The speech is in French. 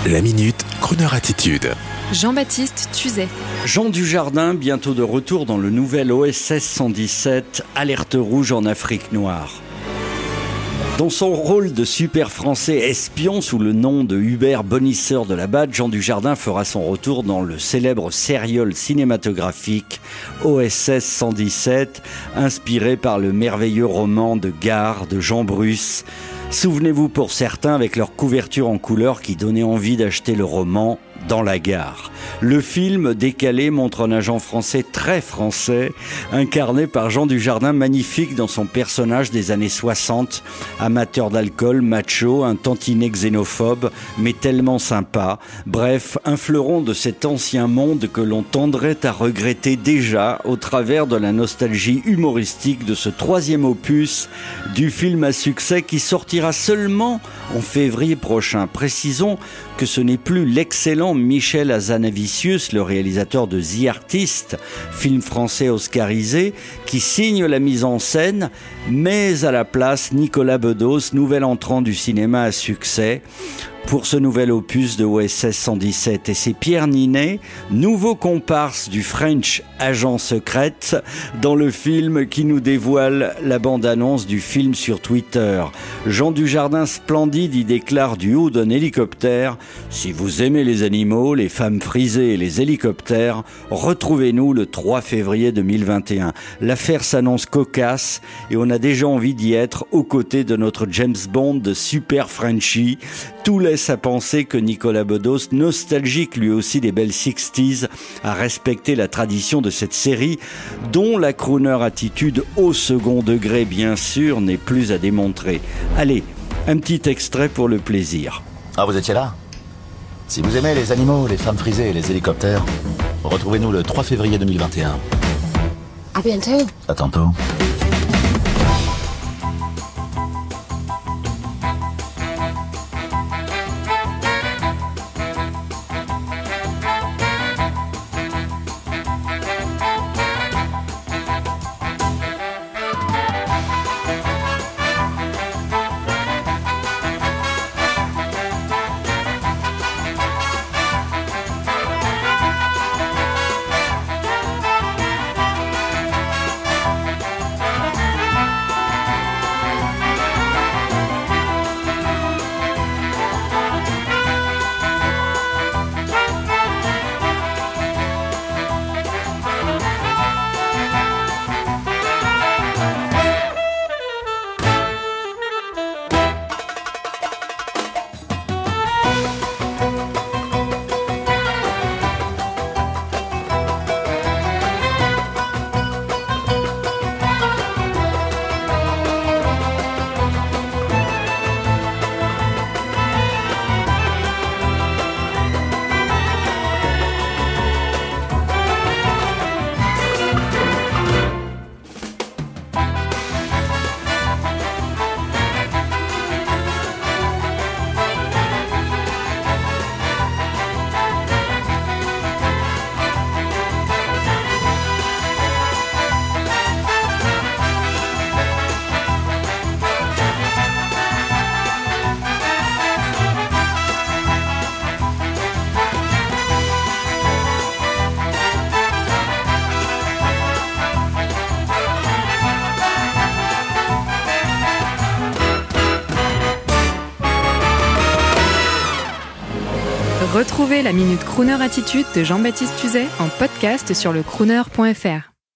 La Minute Crooner Attitude. Jean-Baptiste Tuzet. Jean Dujardin, bientôt de retour dans le nouvel OSS 117, alerte rouge en Afrique noire. Dans son rôle de super français espion sous le nom de Hubert Bonisseur de la Batte, Jean Dujardin fera son retour dans le célèbre sérial cinématographique OSS 117, inspiré par le merveilleux roman de Gare de Jean Bruce. Souvenez-vous pour certains avec leur couverture en couleur qui donnait envie d'acheter le roman dans la gare. Le film décalé montre un agent français très français, incarné par Jean Dujardin, magnifique dans son personnage des années 60, amateur d'alcool, macho, un tantinet xénophobe, mais tellement sympa. Bref, un fleuron de cet ancien monde que l'on tendrait à regretter déjà au travers de la nostalgie humoristique de ce troisième opus du film à succès qui sortira seulement en février prochain. Précisons que ce n'est plus l'excellent Michel Hazanavicius, le réalisateur de The Artist, film français oscarisé, qui signe la mise en scène, mais à la place Nicolas Bedos, nouvel entrant du cinéma à succès, pour ce nouvel opus de OSS 117. Et c'est Pierre Ninet, nouveau comparse du French Agent Secrète, dans le film qui nous dévoile la bande-annonce du film sur Twitter. Jean Dujardin splendide y déclare du haut d'un hélicoptère: « Si vous aimez les animaux, les femmes frisées et les hélicoptères, retrouvez-nous le 3 février 2021. » L'affaire s'annonce cocasse et on a déjà envie d'y être aux côtés de notre James Bond de Super Frenchie. Tout laisse à penser que Nicolas Bedos, nostalgique lui aussi des belles 60s, a respecté la tradition de cette série, dont la crooner attitude au second degré, bien sûr, n'est plus à démontrer. Allez, un petit extrait pour le plaisir. Ah, vous étiez là? Si vous aimez les animaux, les femmes frisées et les hélicoptères, retrouvez-nous le 3 février 2021. À bientôt. À tantôt. Retrouvez la Minute Crooner Attitude de Jean-Baptiste Tuzet en podcast sur le crooner.fr.